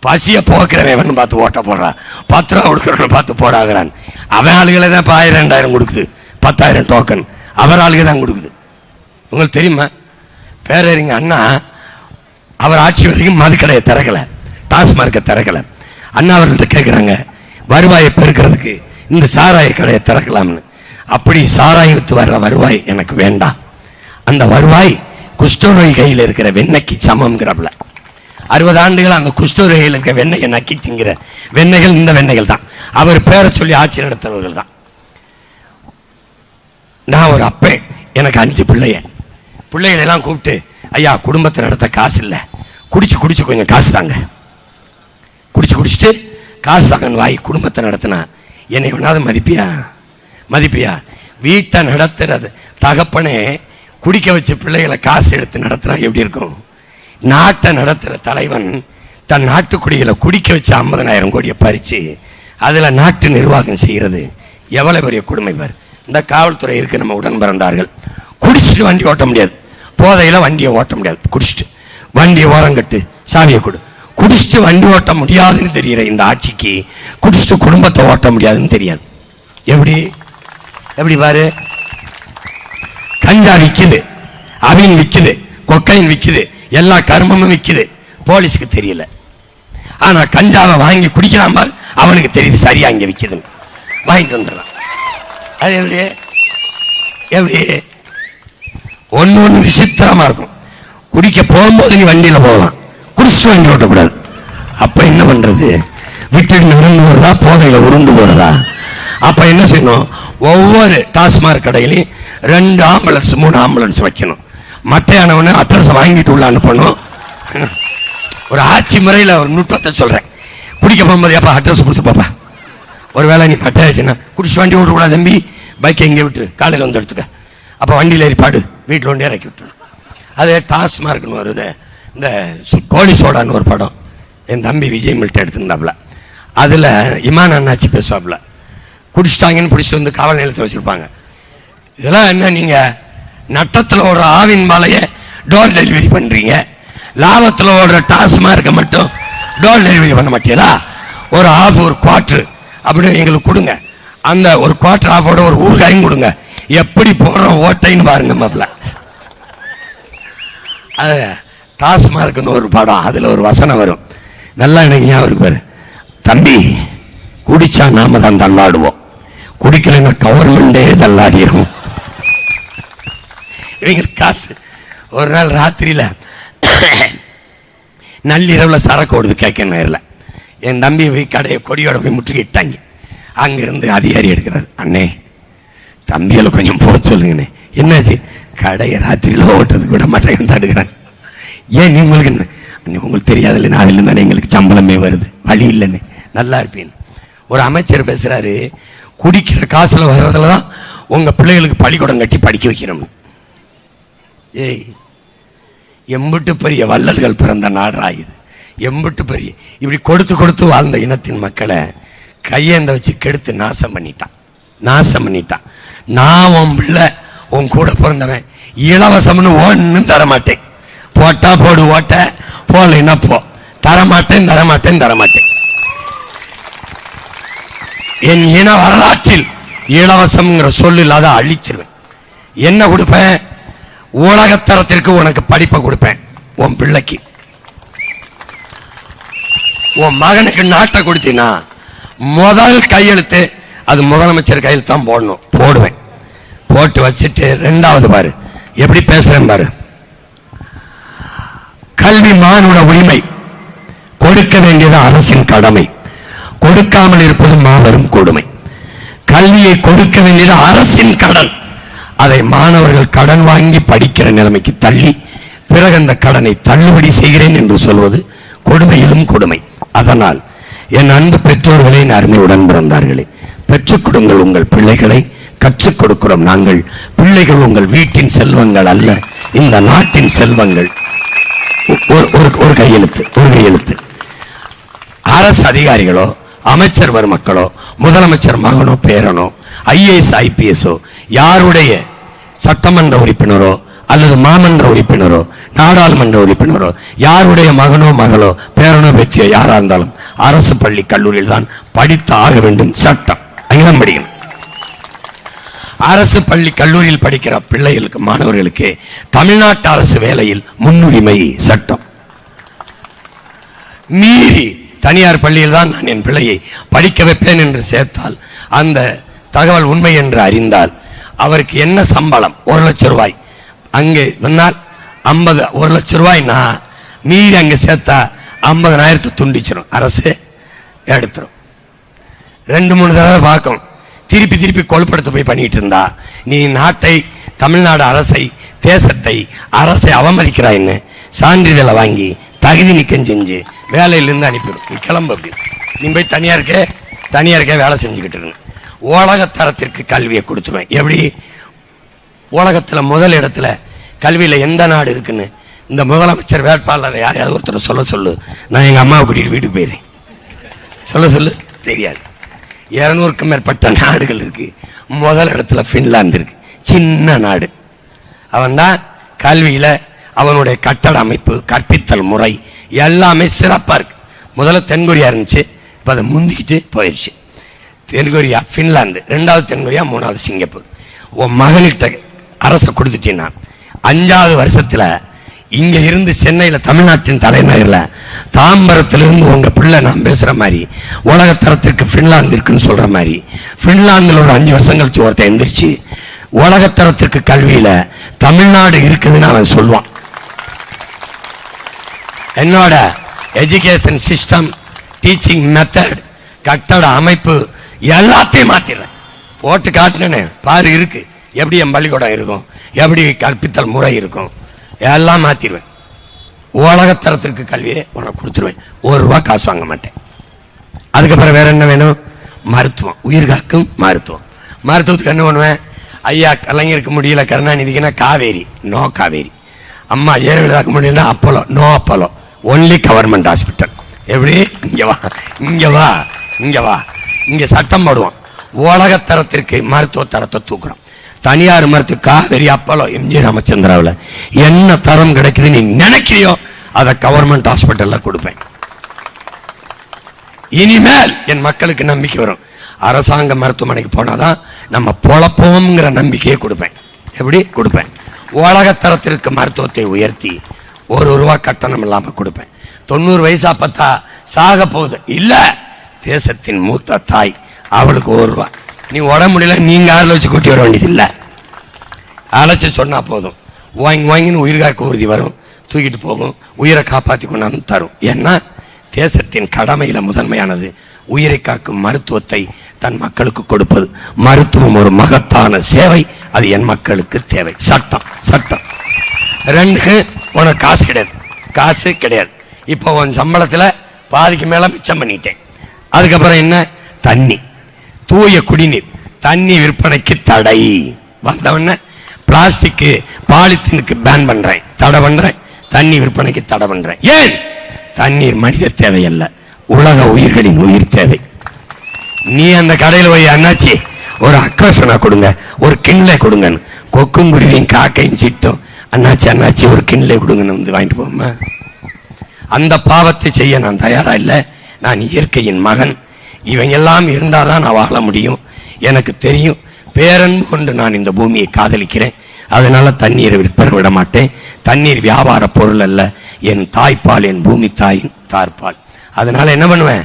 பசிய போக்குறவன் பார்த்து ஓட்ட போடுறான், 10 ரூபா கொடுக்குறவன் பார்த்து போடாகிறான். அவன் ஆளுகளை தான் இப்போ 1000 2000 கொடுக்குது, 10,000 டோக்கன் அவர் ஆளுக தான் கொடுக்குது. உங்களுக்கு தெரியுமா? பேரறிஞர் அண்ணா அவர் ஆட்சி வரைக்கும் மதுக்கடையை திறக்கல, டாஸ்மார்க்கை திறக்கல. அண்ணா அவர்கள்ட்ட கேட்குறாங்க, வருவாயை பெருக்கிறதுக்கு இந்த சாராய கடையை திறக்கலாம்னு. அப்படி சாராயம் வித்து வர்ற வருவாய் எனக்கு வேண்டாம், அந்த வருவாய் குஷ்டரோகி கையில் இருக்கிற வெண்ணெய்க்கு சமம்ங்கிறப்பல. 60 ஆண்டுகள் அந்த குஷ்டரோகியில் இருக்கிற வெண்ணெயை நக்கி திங்கிற வெண்ணெய்கள் இந்த வெண்ணெய்கள் தான். அவர் பேரை சொல்லி ஆட்சி நடத்துறவர்கள் தான். நான் ஒரு அப்பேன், எனக்கு 5 பிள்ளைகளெல்லாம் கூப்பிட்டு, ஐயா குடும்பத்தை நடத்த காசு இல்லை, குடிச்சு கொஞ்சம் காசு தாங்க, குடிச்சிட்டு காசு தாங்கன்னு வாங்கி குடும்பத்தை நடத்தினா என்னை வேணாவது மதிப்பியா? வீட்டை நடத்துறது தகப்பனே குடிக்க வச்ச பிள்ளைகளை காசு எடுத்து நடத்தினா எப்படி இருக்கும்? நாட்டை நடத்துற தலைவன் தன் நாட்டுக்குடிகளை குடிக்க வச்சு 50,000 கோடியை பறிச்சு அதுல நாட்டு நிர்வாகம் செய்யறது எவ்வளவு பெரிய கொடுமை பாரு. இந்த காவல்துறை இருக்கு, நம்ம உடன் பிறந்தார்கள். குடிச்சிட்டு வண்டி ஓட்ட முடியாது, போதையில வண்டியை ஓட்ட முடியாது. குடிச்சிட்டு வண்டியை ஓரங்கட்டு, சாவியை கொடு. குடிச்சிட்டு வண்டி ஓட்ட முடியாதுன்னு தெரியுற இந்த ஆட்சிக்கு குடிச்சிட்டு குடும்பத்தை ஓட்ட முடியாதுன்னு தெரியாது. எப்படி பாரு, கஞ்சா விக்குது, அபின் விக்குது, கொக்கைன் விக்குது, எல்லா கர்மமும் விக்குது, போலீஸுக்கு தெரியல. ஆனா கஞ்சாவை வாங்கி குடிக்கிறான் பாரு, அவனுக்கு தெரியுது சரியா இங்க விக்குதுன்னு, வாங்கிட்டு வந்துடுறான். அது எப்படி ஒன்னு விசித்திரமா இருக்கும். குடிக்க போகும்போது நீ வண்டியில போகலாம், குடிச்சிட்டு வண்டி ஓட்டக்கூடாது. அப்ப என்ன பண்றது? வீட்டுக்கு நிறந்து வருதா, போதையில உருண்டு போறதா? அப்ப என்ன செய்யணும்? ஒவ்வொரு டாஸ்மாக் கடையிலையும் 2 ஆம்புலன்ஸ் 3 ஆம்புலன்ஸ் வைக்கணும். மட்டையானவனு அட்ரஸ் வாங்கிட்டு உள்ள அனுப்பணும். ஒரு ஆட்சி முறையில் ஒரு நுட்பத்தை சொல்றேன். குடிக்க போகும்போது எப்ப அட்ரஸ் கொடுத்து பாப்பா, ஒரு வேளை நீ மட்டை ஆயிடுச்சுன்னா குடிச்சு வண்டி ஓட்டக்கூடாது தம்பி, பைக்கை எங்கே விட்டுரு, காலையில் வந்து எடுத்துக்க. அப்போ வண்டியில் ஏறி பாடு, வீட்டில் ஒன்றே இறக்கி விட்டுரு. அது டாஸ்மார்க்னு வருது. இந்த கோழி சோடான்னு ஒரு படம், என் தம்பி விஜய் மில்ட்ட எடுத்திருந்தாப்புல. அதில் இமான் அண்ணாச்சி பேசுவாப்புல. குடிச்சிட்டாங்கன்னு பிடிச்சி வந்து காவல் நிலையத்தில் வச்சுருப்பாங்க. இதெல்லாம் என்ன, நீங்கள் நட்டத்தில் ஓடுற ஆவின் மாலையை டோர் டெலிவரி பண்ணுறீங்க, லாபத்தில் ஓடுற டாஸ்மார்க்கை மட்டும் டோர் டெலிவரி பண்ண மாட்டீங்களா? ஒரு ஆஃப், ஒரு குவார்ட்ரு அப்படின்னு எங்களுக்கு கொடுங்க. அந்த ஒரு குவார்டர் ஆஃபோட ஒரு ஊறுகாயும் கொடுங்க. எப்படி போடுற ஓட்டைன்னு பாருங்க மாப்பிள்ள. அது டாஸ்மார்க்குன்னு ஒரு படம், அதில் ஒரு வசனம் வரும், நல்லா எனக்கு ஞாபகம் இருப்பாரு. தம்பி, குடிச்சா நாம தான் தள்ளாடுவோம், குடிக்கலைன்னா கவர்மெண்டே தள்ளாடிடும். இவங்க காசு. ஒரு நாள் ராத்திரியில் நள்ளிரவில் சரக்கு ஓடுது கேட்க நேரில். என் தம்பி போய் கடையை கொடியோட போய் முற்றுகிட்டாங்க. அங்கிருந்து அதிகாரி எடுக்கிறார். அண்ணே, தம்பியில கொஞ்சம் போக சொல்லுங்கண்ணே. என்னாச்சு? கடையை ராத்திரியில் ஓட்டுறது கூட மாட்டேன் தடுக்கிறாங்க. ஏன் நீ உங்களுக்கு தெரியாதுல்ல, நாளில் தானே எங்களுக்கு சம்பளமே வருது, வழி இல்லைன்னு. நல்லா இருப்பேன். ஒரு அமைச்சர் பேசுறாரு, குடிக்கிற காசுல வர்றதுல தான் உங்க பிள்ளைகளுக்கு பள்ளிக்கூடம் கட்டி படிக்க வைக்கணும். ஏய், எம்பிட்டு பெரிய வள்ளல்கள் பிறந்த நாடா இது, எம்பிட்டு பெரிய. இப்படி கொடுத்து கொடுத்து வாழ்ந்த இனத்தின் மக்களை கையேந்த வச்சு கெடுத்து நாசம் பண்ணிட்டான். நான் உன் பிள்ளை, உன் கூட பிறந்தவன், இலவசம்னு ஒன்னும் தரமாட்டேன். போட்டா போடு ஓட்ட, போடலைன்னா போ. தரமாட்டேன். என் இன வரலாற்றில் இலவசம்ங்கிற சொல்லு இல்லாத அழிச்சிருவேன். என்ன கொடுப்பேன்? உலகத்தரத்திற்கு உனக்கு படிப்பை கொடுப்பேன். உன் பிள்ளைக்கு, உன் மகனுக்கு நாட்டை கொடுத்தீங்கன்னா முதல் கையெழுத்து அது முதலமைச்சர் கையில் தான் போடுவேன். போட்டு வச்சுட்டு ரெண்டாவது பாரு எப்படி பேசுறேன் பாரு. கல்வி மானுட உரிமை, கொடுக்க வேண்டியது அரசின் கடமை, கொடுக்காமல் இருப்பது மாபெரும் கொடுமை. கல்வியை கொடுக்க வேண்டியது அரசின் கடன், அதை மாணவர்கள் கடன் வாங்கி படிக்கிற நிலைமைக்கு தள்ளி பிறகு அந்த கடனை தள்ளுபடி செய்கிறேன் என்று சொல்வது கொடுமையிலும் கொடுமை. அதனால் என் அன்பு பெற்றோர்களே, அருமையுடன் பிறந்தார்களே, பெற்றுக் கொடுங்கள் உங்கள் பிள்ளைகளை. கற்றுக் கொடுக்கிறோம் நாங்கள். பிள்ளைகள் உங்கள் வீட்டின் செல்வங்கள் அல்ல, இந்த நாட்டின் செல்வங்கள். ஒரு கையெழுத்து. அரசு அதிகாரிகளோ, அமைச்சர் மருமக்களோ, முதலமைச்சர் மகனோ பேரனோ, ஐஏஎஸ் ஐபிஎஸ்ஓ, யாருடைய சட்டமன்ற உறுப்பினரோ அல்லது மாமன்ற உறுப்பினரோ நாடாளுமன்ற உறுப்பினரோ யாருடைய மகனோ மகளோ பேரனோ பேத்தியோ யாரா இருந்தாலும் அரசு பள்ளி கல்லூரியில் தான் படித்து ஆக வேண்டும். சட்டம் அங்கதான் படிக்கணும். அரசு பள்ளி கல்லூரியில் படிக்கிற பிள்ளைகளுக்கு, மாணவர்களுக்கு தமிழ்நாட்டு அரசு வேலையில் முன்னுரிமை சட்டம். மீறி தனியார் பள்ளியில் தான் நான் என் பிள்ளையை படிக்க வைப்பேன் என்று சேர்த்தால், அந்த தகவல் உண்மை என்று அறிந்தால், அவருக்கு என்ன சம்பளம்? 1 லட்சம் ரூபாய். அங்கே சொன்னால் 50, 1 லட்சம் ரூபாய் நான் மீறி அங்கே சேர்த்தா 50,000 துண்டிச்சிடும், அரசு எடுத்துரும். 2-3 தடவை பார்க்கும். திருப்பி கொழுப்படுத்த போய் பண்ணிட்டு இருந்தா நீ நாட்டை, தமிழ்நாடு அரசை, தேசத்தை, அரசை அவமதிக்கிறாயின்னு சான்றிதழை வாங்கி தகுதி நீக்கம் செஞ்சு வேலையிலிருந்து அனுப்பிடும். நீ கிளம்பு, அப்படி நீ போய் தனியாருக்கே வேலை செஞ்சுக்கிட்டு இருங்க. உலகத்தரத்திற்கு கல்வியை கொடுத்துருவேன். எப்படி? உலகத்தில் முதல் இடத்துல கல்வியில் எந்த நாடு இருக்குன்னு இந்த முதலமைச்சர் வேட்பாளரை யாரையாவது ஒருத்தர் சொல்லு. நான் எங்கள் அம்மாவை கூட்டிகிட்டு வீட்டுக்கு போயிடுறேன். சொல்லு. தெரியாது. 200க்கும் மேற்பட்ட நாடுகள் இருக்கு. முதல் இடத்துல பின்லாந்து இருக்கு, சின்ன நாடு. அவன் தான் கல்வியில் அவனுடைய கட்டட அமைப்பு, கற்பித்தல் முறை எல்லாமே சிறப்பாக இருக்கு. முதல்ல தென்கொரியா இருந்துச்சு, இப்போ அதை முந்திக்கிட்டு போயிடுச்சு. தென்கொரியா, பின்லாந்து, 2வது தென்கொரியா, 3வது சிங்கப்பூர். உன் மகன்கிட்ட அரசை கொடுத்துட்டீங்கன்னா 5வது வருஷத்துல இங்க இருந்து சென்னையில், தமிழ்நாட்டின் தலைநகரில் தாம்பரத்திலிருந்து உங்க பிள்ளை நான் பேசுற மாதிரி உலகத்தரத்திற்கு பின்லாந்து இருக்குன்னு சொல்ற மாதிரி, பின்லாந்துல ஒரு 5 வருஷம் கழிச்சு ஒருத்தர் எந்திரிச்சு உலகத்தரத்திற்கு கல்வியில தமிழ்நாடு இருக்குதுன்னு அவன் சொல்லுவான். என்னோட எஜுகேஷன் சிஸ்டம், டீச்சிங் மெத்தட், கட்டட அமைப்பு எல்லாத்தையும் மாத்திடுறேன். போட்டு காட்டினேன்னு பாரு இருக்கு. எப்படி என் பள்ளிக்கூடம் இருக்கும், எப்படி கற்பித்தல் முறை இருக்கும், எல்லாம் மாத்திடுவேன். உலகத்தரத்திற்கு கல்வியை உனக்கு கொடுத்துருவேன். 1 ரூபா காசு வாங்க மாட்டேன். அதுக்கப்புறம் வேற என்ன வேணும்? மருத்துவம், உயிர் காக்கும் மருத்துவம். மருத்துவத்துக்கு என்ன பண்ணுவேன்? ஐயா கலைஞருக்கு முடியல, கருணாநிதிக்குன்னா காவேரி, நோ காவேரி. அம்மா ஜெயலலிதாக்கு முடியலன்னா Apollo, no Apollo, only government hospital. எப்படி? இங்க வா, இங்க வா, இங்க வா. இங்க சட்டம் போடுவோம். உலகத்தரத்திற்கு மருத்துவ தரத்தை தூக்குறோம். தனியார் மருத்துவ காவேரி, அப்பலோ, எம்ஜி ராமச்சந்திராவில் என்ன தரம் கிடைக்குது நீ நினைக்கிறியோ அதை கவர்மெண்ட் ஹாஸ்பிட்டல்ல கொடுப்பேன். இனிமேல் என் மக்களுக்கு நம்பிக்கை வரும். அரசாங்க மருத்துவமனைக்கு போனாதான் நம்ம பொழப்போம்ங்கிற நம்பிக்கையை கொடுப்பேன். எப்படி கொடுப்பேன்? உலகத்தரத்திற்கு மருத்துவத்தை உயர்த்தி ₹1 கட்டணம் இல்லாம கொடுப்பேன். 90 வயசா பத்தா சாக போகுது இல்ல, தேசத்தின் மூத்த தாய், அவளுக்கு ₹1. நீ உடம்பு முடியல, நீங்க ஆறுல வச்சு கூட்டி வர வேண்டியது இல்ல, அழைச்சு சொன்னா போதும். வாங்கி வாங்கின்னு உயிர்காக்க உறுதி வரும், தூக்கிட்டு போகும், உயிரை காப்பாத்தி கொண்டாந்து தரும். ஏன்னா தேசத்தின் கடமையில முதன்மையானது உயிரை காக்கும் மருத்துவத்தை தன் மக்களுக்கு கொடுப்பது. மருத்துவம் ஒரு மகத்தான சேவை, அது என் மக்களுக்கு தேவை. சட்டம் சட்டம். 2, உனக்கு காசு கிடையாது, காசு கிடையாது. இப்போ உன் சம்பளத்துல பாதிக்கு மேல மிச்சம் பண்ணிட்டேன். அதுக்கப்புறம் என்ன? தண்ணி, தூய குடிநீர். தண்ணி விற்பனைக்கு தடை வந்தவன பிளாஸ்டிக் பாலித்தீனுக்கு பேன் பண்றேன், தடை பண்றேன். தண்ணி விற்பனைக்கு தடை பண்றேன். ஏன்? தண்ணீர் மனித தேவை அல்ல, உலக உயிர்களின் உயிர் தேவை. நீ அந்த கடையில் போய் அண்ணாச்சி ஒரு அக்ரஷனா கொடுங்க, ஒரு கிண்ணலை கொடுங்கன்னு, கொக்கும் குருவியும் காக்கையும் சிட்டும் அண்ணாச்சி அண்ணாச்சி ஒரு கிண்ணலை கொடுங்கன்னு வந்து வாங்கிட்டு போமா? அந்த பாவத்தை செய்ய நான் தயாரா இல்லை. நான் இயற்கையின் மகன். இவங்க எல்லாம் இருந்தாதான் நான் வாழ முடியும். எனக்கு தெரியும், பேரன்பு கொண்டு நான் இந்த பூமியை காதலிக்கிறேன். அதனால தண்ணீரை விற்பனை விட மாட்டேன். தண்ணீர் வியாபார பொருள் அல்ல, என் தாய்ப்பால், என் பூமி தாயின் தாய்ப்பால். அதனால என்ன பண்ணுவேன்?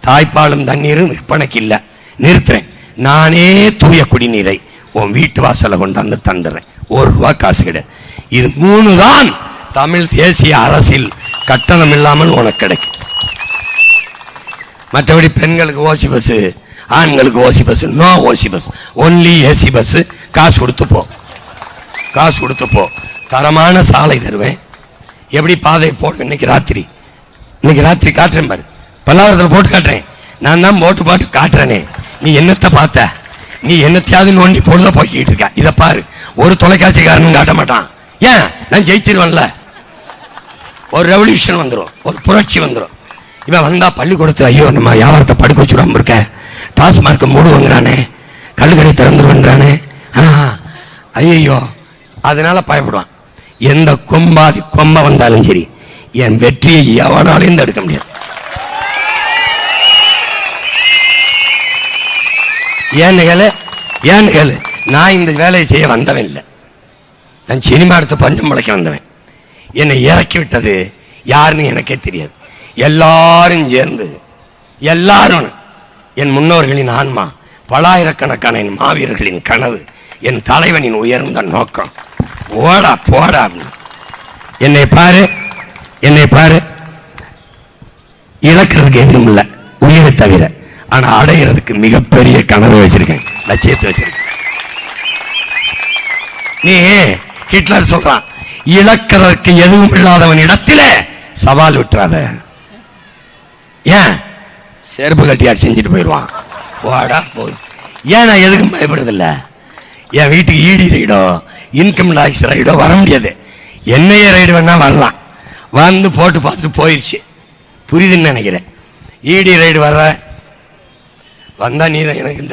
தாய்ப்பாலும் தண்ணீரும் விற்பனைக்கு இல்லை, நிறுத்துறேன். நானே தூய குடிநீரை உன் வீட்டு வாசலை கொண்டாந்து தந்துடுறேன். ₹1 காசு கிடையாது. இது 3 தான் தமிழ் தேசிய அரசில் கட்டணம் இல்லாமல் உனக்கு கிடைக்கும். மற்றபடி பெண்களுக்கு ஓசி பஸ், ஆண்களுக்கு ஓசி பஸ், நோ ஓசி பஸ், ஒன்லி ஏசி பஸ். காசு கொடுத்து போ, காசு கொடுத்து போ. தரமான சாலை தருவேன். எப்படி பாதை போடு? இன்னைக்கு ராத்திரி காட்டுறேன் பாரு, பல்லாவரத்தில் போட்டு காட்டுறேன். நான் தான் போட்டு காட்டுறேனே. நீ என்னத்தை பார்த்த? நீ என்னத்தையாவது நோண்டி பொழுத போக்கிட்டு இருக்க. இதை பாரு, ஒரு தொலைக்காட்சிக்காரனும் காட்ட மாட்டான். ஏன்? நான் ஜெயிச்சிருவேன்ல. ஒரு ரெவல்யூஷன் வந்துடும், ஒரு புரட்சி வந்துடும். இவன் வந்தா பள்ளிக்கூடத்து, ஐயோ நம்ம வியாபாரத்தை படுக்க வச்சுடாம இருக்க, டாஸ்மார்க் மூடுவாங்கிறானே, கல்லுக்கடை திறந்துருவாங்கிறானே, ஐயோ, அதனால பயப்படுவான். எந்த கொம்பாதி கொம்ப வந்தாலும் சரி, என் வெற்றியை எவனாலையும் தடுக்க முடியாது. ஏன்னு கேளு, நான் இந்த வேலையை செய்ய வந்தவன் இல்லை. நான் சினிமா எடுத்து பஞ்சம் முளைக்க வந்தவன். என்னை இறக்கி விட்டது யாருன்னு எனக்கே தெரியாது. எல்லாரும் சேர்ந்து, எல்லாரும் என் முன்னோர்களின் ஆன்மா, பலாயிரக்கணக்கான என் மாவீரர்களின் கனவு, என் தலைவனின் உயர்ந்த நோக்கம். ஓடா போடா, என்னை பாரு, என்னை பாரு. இழக்கிறதுக்கு எதுவும் இல்லை, உயிரை தவிர. ஆனா அடைகிறதுக்கு மிகப்பெரிய கனவு வச்சிருக்கேன், லட்சியத்தை வச்சிருக்கேன். நீ ஹிட்லர் சொல்றான், இழக்கிறதுக்கு எதுவும் இல்லாதவன் இடத்துல சவால் விட்டுறாத. ஏன்? செருப்பு கட்டியாடு செஞ்சுட்டு போயிடுவான். வாடா போய். ஏன் நான் எதுக்கும் பயப்படுறதில்ல. என் வீட்டுக்கு இடி ரைடோ இன்கம் டாக்ஸ் ரைடோ வர முடியாது. என்னையே ரைடு வேணா வரலாம், வந்து போட்டு பார்த்துட்டு போயிடுச்சு. புரியுதுன்னு நினைக்கிறேன். இடி ரைடு வர்ற வந்தா நீ தான் எனக்கு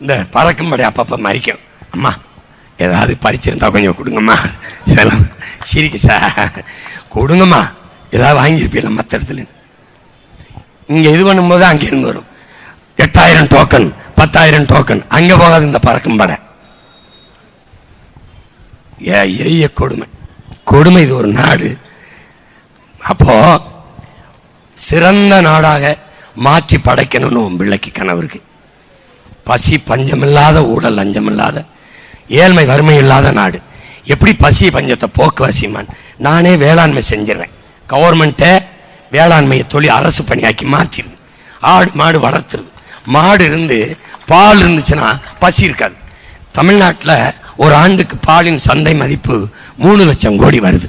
இந்த பறக்கும்படி அப்பப்ப மறிக்கும். அம்மா ஏதாவது பறிச்சிருந்தா கொஞ்சம் கொடுங்கம்மா, இதெல்லாம் சிரிக்கு சார், கொடுங்கம்மா, ஏதாவது வாங்கியிருப்பீங்களா மற்ற இடத்துல. இங்க இது பண்ணும்போது அங்கிருந்து வரும் 8000 டோக்கன், 10,000 டோக்கன். அங்க போகாது இந்த பறக்கும் படை. கொடுமை. இது ஒரு நாடு. அப்போ சிறந்த நாடாக மாற்றி படைக்கணும்னு உன் பிள்ளைக்கு கனவு இருக்கு. பசி பஞ்சமில்லாத, ஊழல் லஞ்சமில்லாத, ஏழ்மை வறுமை இல்லாத நாடு. எப்படி பசி பஞ்சத்தை போக்குவரசிமான்? நானே வேளாண்மை செஞ்சிடறேன். கவர்மெண்ட்டை வேளாண்மையை தொழில் அரசு பணியாக்கி மாத்திருது. ஆடு மாடு வளர்த்துருது. மாடு இருந்து பால் இருந்துச்சுன்னா பசி இருக்காது. தமிழ்நாட்டில் ஒரு ஆண்டுக்கு பாலின் சந்தை மதிப்பு 3 லட்சம் கோடி வருது.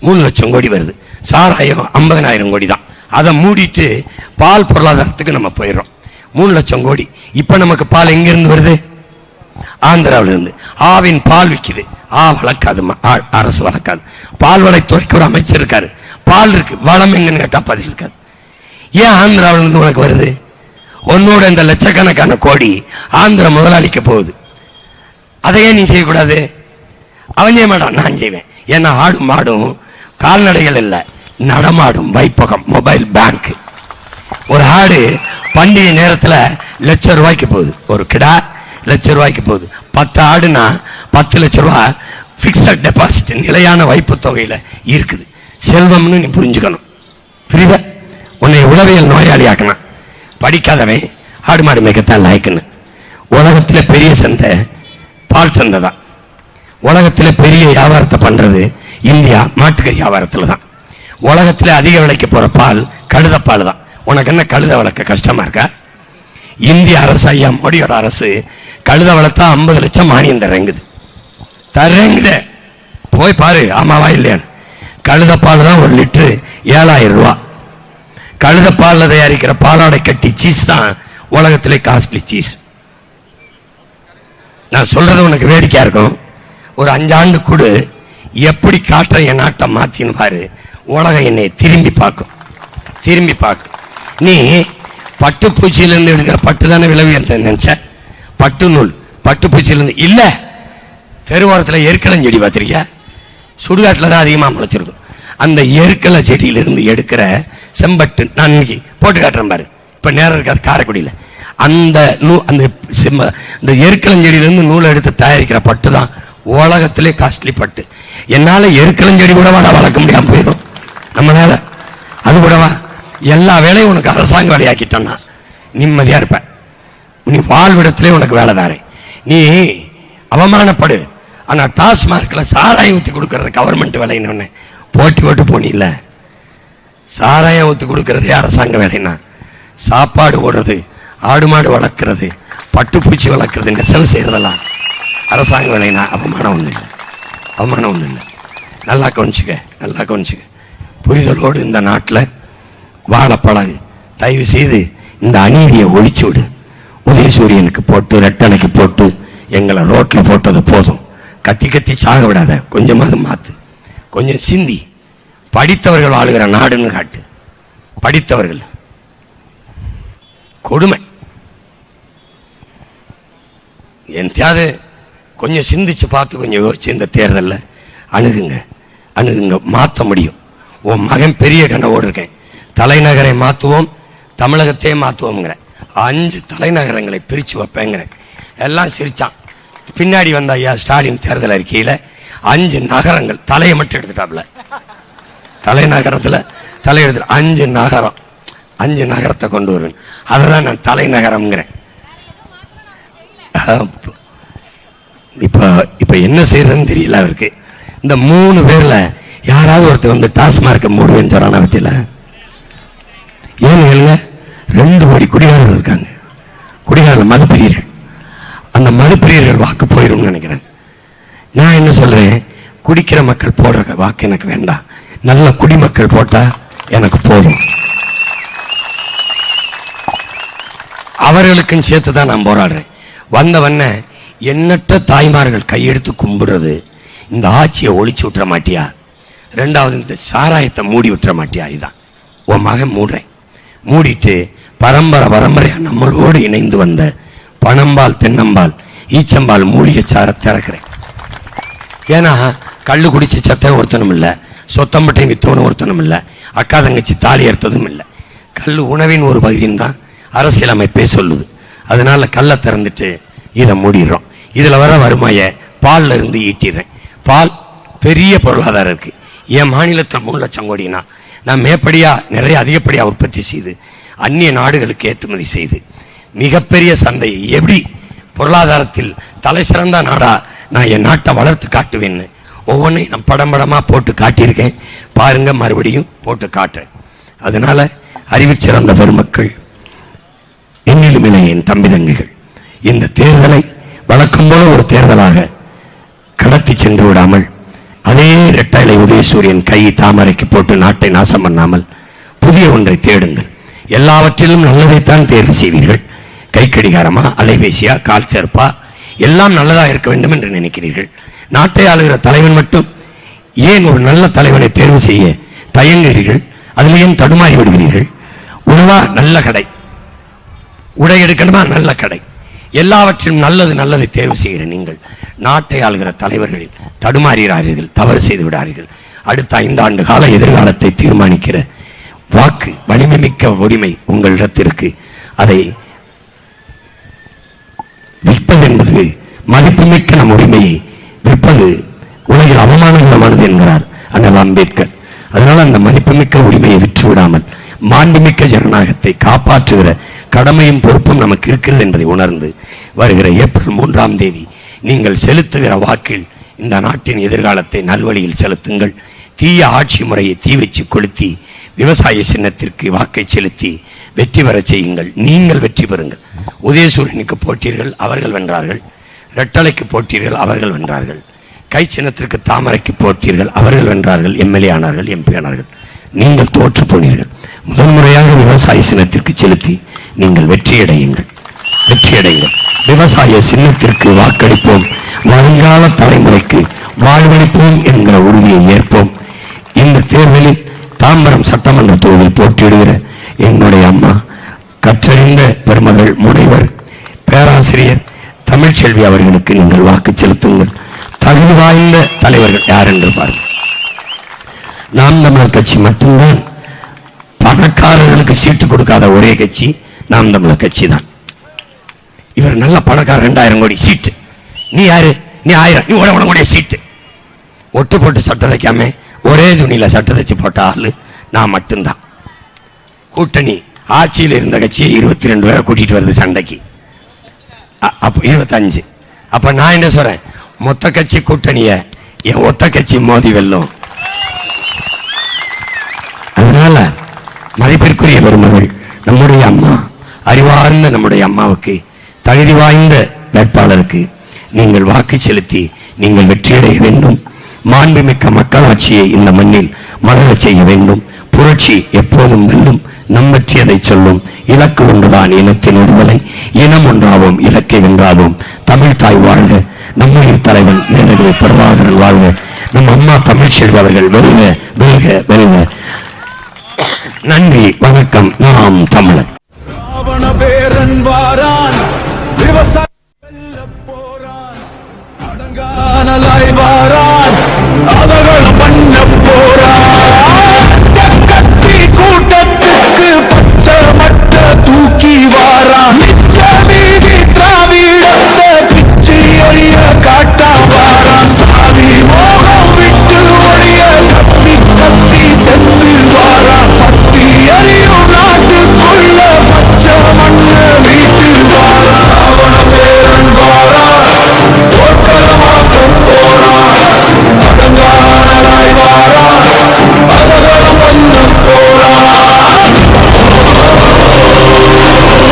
3 லட்சம் கோடி வருது. சாராயம் 50,000 கோடி தான். அதை மூடிட்டு பால் பொருளாதாரத்துக்கு நம்ம போயிடுறோம். 3 லட்சம் கோடி. இப்ப நமக்கு பால் எங்கிருந்து வருது? ஆந்திராவில இருந்து. ஆவின் பால் விற்குது. வளர்க்காது, அரசு வளர்க்காது. பால் வளத்துறைக்கு ஒரு அமைச்சர் இருக்காரு. பால் இருக்கு, வளம் எங்கன்னு கேட்டா பதில் இருக்காது. ஏன் ஆந்திராவிலிருந்து உனக்கு வருது? உன்னோட இந்த லட்சக்கணக்கான கோடி ஆந்திர முதலாளிக்க போகுது. அதையே நீ செய்யக்கூடாது? அவன் செய்ய மாட்டான், நான் செய்வேன். ஏன்னா ஆடும் மாடும் கால்நடைகள் இல்லை, நடமாடும் வைப்பகம், மொபைல் பேங்க். ஒரு ஆடு பண்டிகை நேரத்தில் ₹1,00,000 போகுது, ஒரு கிடா ₹1,00,000 போகுது. 10 ஆடுனா 10 லட்சம் ரூபாய் பிக்சட் டெபாசிட், நிலையான வைப்பு தொகையில இருக்குது. செல்வம்னு நீ புரிஞ்சுக்கணும். புரியுதா? உன்னை உளவியல் நோயாளி ஆக்கணும். படிக்காதவன் ஆடு மாடு மேய்க்கத்தான் லாய்க்குன்னு. உலகத்தில் பெரிய சந்தை பால் சந்தை தான். உலகத்தில் பெரிய வியாபாரத்தை பண்றது இந்தியா மாட்டுக்கறி வியாபாரத்தில் தான். உலகத்தில் அதிக விலைக்கு போற பால் கழுத பால் தான். உனக்கு என்ன கழுத வளர்க்க கஷ்டமா இருக்கா? இந்திய அரசு, ஐயா மோடியோட அரசு கழுத வளர்த்தா 50 லட்சம் மானியம் தரங்குது. போய் பாரு, ஆமாவா இல்லையான்னு. கழுத பால் தான் 1 லிட்டரு ₹7,000. கழுத பாலில் தயாரிக்கிற பாலாடை கட்டி சீஸ் தான் உலகத்திலே காஸ்ட்லி சீஸ். நான் சொல்றது உனக்கு வேடிக்கையா இருக்கும். ஒரு 5 ஆண்டு கூடு எப்படி காற்ற என் நாட்டை மாத்தின்னு பாரு, உலகம் என்னை திரும்பி பார்க்கும். நீ பட்டுப்பூச்சியிலிருந்து எடுக்கிற பட்டு தானே விளைவியல் நினைச்ச? பட்டு நூல் பட்டுப்பூச்சியிலிருந்து இல்ல. தெருவோரத்தில் எருக்கலம் செடி பார்த்திருக்கியா? சுடுகாட்டில் தான் அதிகமாக முளைச்சிருக்கும். அந்த எருக்கலை செடியிலிருந்து எடுக்கிற செம்பட்டு நான் இன்னைக்கு போட்டு காட்டுறேன் பாரு. இப்ப நேரம் இருக்காது காரைக்குடியில். அந்த இந்த எருக்கலஞ்செடியிலிருந்து நூலை எடுத்து தயாரிக்கிற பட்டு தான் உலகத்திலே காஸ்ட்லி பட்டு. என்னால எருக்கலஞ்செடி கூடவா நான் வளர்க்க முடியாம போயிடும் நம்மளால. அது கூடவா? எல்லா வேலையும் உனக்கு அரசாங்க வேலையாக்கிட்டோம்னா நிம்மதியா இருப்ப. நீ வாழ்விடத்திலே உனக்கு வேலை தாரேன். நீ அவமானப்படு. ஆனா டாஸ்மார்க்ல சாராயம் ஊத்தி கொடுக்கறது கவர்மெண்ட் வேலைன்னு போட்டு போனில்ல. சாராயம் ஊத்தி கொடுக்கறதே அரசாங்க வேலைன்னா, சாப்பாடு போடுறது, ஆடு மாடு வளர்க்கறது, பட்டுப்பூச்சி வளர்க்கறது, நெசவு செய்யறதெல்லாம் அரசாங்க வேலைனா அவமானம் ஒண்ணு இல்லை. நல்லா கவனிச்சுக்க. புரிதலோடு இந்த நாட்டில் வாழ பழகு. தயவு செய்து இந்த அநீதியை ஒழிச்சு விடு. உதயசூரியனுக்கு போட்டு ரெட்டலைக்கு போட்டு எங்களை ரோட்ல போட்டது போதும். கத்தி சாக விடாத. கொஞ்சமாவது மாத்து, கொஞ்சம் சிந்தி. படித்தவர்கள் வாழுகிற நாடுன்னு காட்டு. படித்தவர்கள் கொடுமை எந்தையாவது கொஞ்சம் சிந்திச்சு பார்த்து கொஞ்சம் யோசிச்சு இந்த தேர்தலில் அணுகுங்க. மாற்ற முடியும். உன் மகன் பெரிய கனவோடு இருக்கேன். தலைநகரை மாற்றுவோம், தமிழகத்தையே மாற்றுவோம்ங்கிற 5 தலைநகரங்களை பிரித்து வைப்பேங்கிறேன். எல்லாம் சிரிச்சான். பின்னாடி வந்த ஐயா ஸ்டாலின் தேர்தல் அறிக்கையில் 5 நகரங்கள் தலையை மட்டும் எடுத்துட்டாப்ல. தலைநகரத்தில் தலையெடுத்து 5 நகரத்தை கொண்டு வருவேன். அதை தான் நான் தலைநகரம்ங்கிறேன். இப்ப என்ன செய்யறதுன்னு தெரியல அவருக்கு. இந்த 3 பேர்ல யாராவது ஒருத்தர் வந்து டாஸ்மார்க்கை மூடுவேன்னு சொல்றான பத்தியில ஏன்னு கேளுங்க. 2 கோடி குடிகாரர்கள் இருக்காங்க. குடிகாரர்கள் மதுப்பிரியர்கள். அந்த மதுப்பிரியர்கள் வாக்கு போயிடும் நினைக்கிறேன். நான் என்ன சொல்றேன், குடிக்கிற மக்கள் போடுற வாக்கு எனக்கு வேண்டாம். நல்ல குடிமக்கள் போட்டா எனக்கு போதும். அவர்களுக்கும் சேர்த்து தான் நான் போராடுறேன். வந்தவண்ண எண்ணற்ற தாய்மார்கள் கையெடுத்து கும்பிடுறது, இந்த ஆட்சியை ஒழிச்சு விட்டுற மாட்டியா? 2வது இந்த சாராயத்தை மூடி விட்டுற மாட்டியா? இதுதான் உன் மகன் மூடிட்டு பரம்பரையா நம்மளோடு இணைந்து வந்த பனம்பால், தென்னம்பால், ஈச்சம்பால் மூலிகை சார திறக்கிறேன். ஏன்னா கள்ளு குடிச்சு சத்தம் ஒருத்தனும் இல்லை, சொத்தம்பட்டை வித்தவனும் ஒருத்தனும் இல்லை, அக்கா தங்கச்சி தாலி ஏற்றதும் இல்லை. கல் உணவின் ஒரு பகுதின்னு தான் அரசியலமைப்பே சொல்லுது. அதனால கல்லை திறந்துட்டு இதை மூடிடுறோம். இதுல வர வருமாய பால்ல இருந்து ஈட்டிடுறேன். பால் பெரிய பொருளாதாரம் இருக்கு. என் மாநிலத்தில் 3 லட்சம் கோடினா நான் மேற்படியா நிறைய அதிகப்படியா உற்பத்தி செய்து அந்நிய நாடுகளுக்கு ஏற்றுமதி செய்து மிகப்பெரிய சந்தையை எப்படி பொருளாதாரத்தில் தலை சிறந்த நாடா நான் என் நாட்டை வளர்த்து காட்டுவேன்னு ஒவ்வொன்றையும் நான் படமா போட்டு காட்டியிருக்கேன். பாருங்க, மறுபடியும் போட்டு காட்டுறேன். அதனால அறிவில் சிறந்த பெருமக்கள், என்னிலும் என் தம்பி தங்கிகள், இந்த தேர்தலை வழக்கம் போல ஒரு தேர்தலாக கடத்தி சென்று விடாமல், அதே இரட்டை உதயசூரியன் கை தாமரைக்கு போட்டு நாட்டை நாசம் பண்ணாமல் புதிய ஒன்றை தேடுங்கள். எல்லாவற்றிலும் நல்லதைத்தான் தேர்வு செய்வீர்கள். கை கடிகாரமா, அலைபேசியா, கால் சேர்ப்பா, எல்லாம் நல்லதா இருக்க வேண்டும் என்று நினைக்கிறீர்கள். நாட்டை ஆளுகிற தலைவன் மட்டும் ஏன் ஒரு நல்ல தலைவனை தேர்வு செய்ய தயங்குகிறீர்கள்? அதில் ஏன் தடுமாறி விடுகிறீர்கள்? உணவா நல்ல கடை, உடை எடுக்கணுமா நல்ல கடை, எல்லாவற்றிலும் நல்லது நல்லதை தேர்வு செய்கிற நீங்கள் நாட்டை ஆளுகிற தலைவர்களில் தடுமாறுகிறார்கள், தவறு செய்து விடார்கள். அடுத்த 5 ஆண்டு கால எதிர்காலத்தை தீர்மானிக்கிற வாக்கு, வலிமை மிக்க உரிமை உங்களிடத்திற்கு. அதை விற்பது என்பது மதிப்புமிக்க நம் உரிமையை விற்பது உலகில் அவமானகரமானது என்கிறார் அண்ணல் அம்பேத்கர். அதனால அந்த மதிப்புமிக்க உரிமையை விற்று விடாமல் மாண்புமிக்க ஜனநாயகத்தை காப்பாற்றுகிற கடமையும் பொறுப்பும் நமக்கு இருக்கிறது என்பதை உணர்ந்து வருகிற ஏப்ரல் 3ஆம் தேதி நீங்கள் செலுத்துகிற வாக்கில் இந்த நாட்டின் எதிர்காலத்தை நல்வழியில் செலுத்துங்கள். தீய ஆட்சி முறையை தீ வச்சு கொளுத்தி விவசாய சின்னத்திற்கு வாக்கை செலுத்தி வெற்றி பெற செய்யுங்கள். நீங்கள் வெற்றி பெறுங்கள். உதயசூரியனுக்கு போட்டீர்கள், அவர்கள் வென்றார்கள். ரெட்டலைக்கு போட்டீர்கள், அவர்கள் வென்றார்கள். கை சின்னத்திற்கு தாமரைக்கு போட்டீர்கள், அவர்கள் வென்றார்கள், எம்எல்ஏ ஆனார்கள், எம்பி ஆனார்கள். நீங்கள் தோற்று போனீர்கள். முதல் முறையாக விவசாய சின்னத்திற்கு செலுத்தி நீங்கள் வெற்றியடையுங்கள், வெற்றியடையுங்கள். விவசாய சின்னத்திற்கு வாக்களிப்போம், வருங்கால தலைமுறைக்கு வாழ்வளிப்போம் என்கிற உறுதியை ஏற்போம். இந்த தேர்தலில் தாம்பரம் சட்டமன்ற தொகுதியில் போட்டியிடுகிற என்னுடைய அம்மா, கற்றறிந்த பெருமகள் முனைவர் பேராசிரியர் தமிழ்ச்செல்வி அவர்களுக்கு நீங்கள் வாக்கு செலுத்துங்கள். தகுதி வாய்ந்த தலைவர்கள் யார் என்று பாருங்கள். நாம் தமிழர் கட்சி மட்டும்தான் பணக்காரர்களுக்கு சீட்டு கொடுக்காத ஒரே கட்சி நாம் தமிழர் கட்சி தான். இவர் நல்ல பணக்காரர், 2000 கோடி சீட்டு. நீ யாரு? நீ 1000, நீ உடனே சீட்டு. ஒட்டு போட்டு சட்டை தைக்காம ஒரே துணியில சட்டை தைச்சு போட்ட ஆளு நான் மட்டும்தான். கூட்டணி ஆட்சியில் இருந்த கட்சியை 22 பேரை கூட்டிட்டு வருது சண்டைக்கு. அப்ப 25. அப்ப நான் என்ன சொல்றேன், மொத்த கட்சி கூட்டணிய என் ஒத்த கட்சி மோதி வெல்லும். அதனால மதிப்பிற்குரிய பெருமகள் நம்முடைய அம்மா, அறிவார்ந்த நம்முடைய அம்மாவுக்கு, தகுதி வாய்ந்த வேட்பாளருக்கு நீங்கள் வாக்கு செலுத்தி நீங்கள் வெற்றியடைய வேண்டும். மாண்புமிக்க மக்களாட்சியை இந்த மண்ணில் மலரச் செய்ய வேண்டும். புரட்சி எப்போதும் வெல்லும், நம் வெற்றி அதை சொல்லும். இலக்கு ஒன்றுதான் இனத்தின் விடுதலை, இனம் ஒன்றாவோம், இலக்கை வென்றாவோம். தமிழ் தாய் வாழ்க, நம்முடைய தலைவன் மேதகு பிரபாகரன் வாழ்க, நம் அம்மா தமிழ்ச்செல்வி அவர்கள் வெல்க வெல்க வெல்க. நன்றி, வணக்கம். நாம் தமிழர்.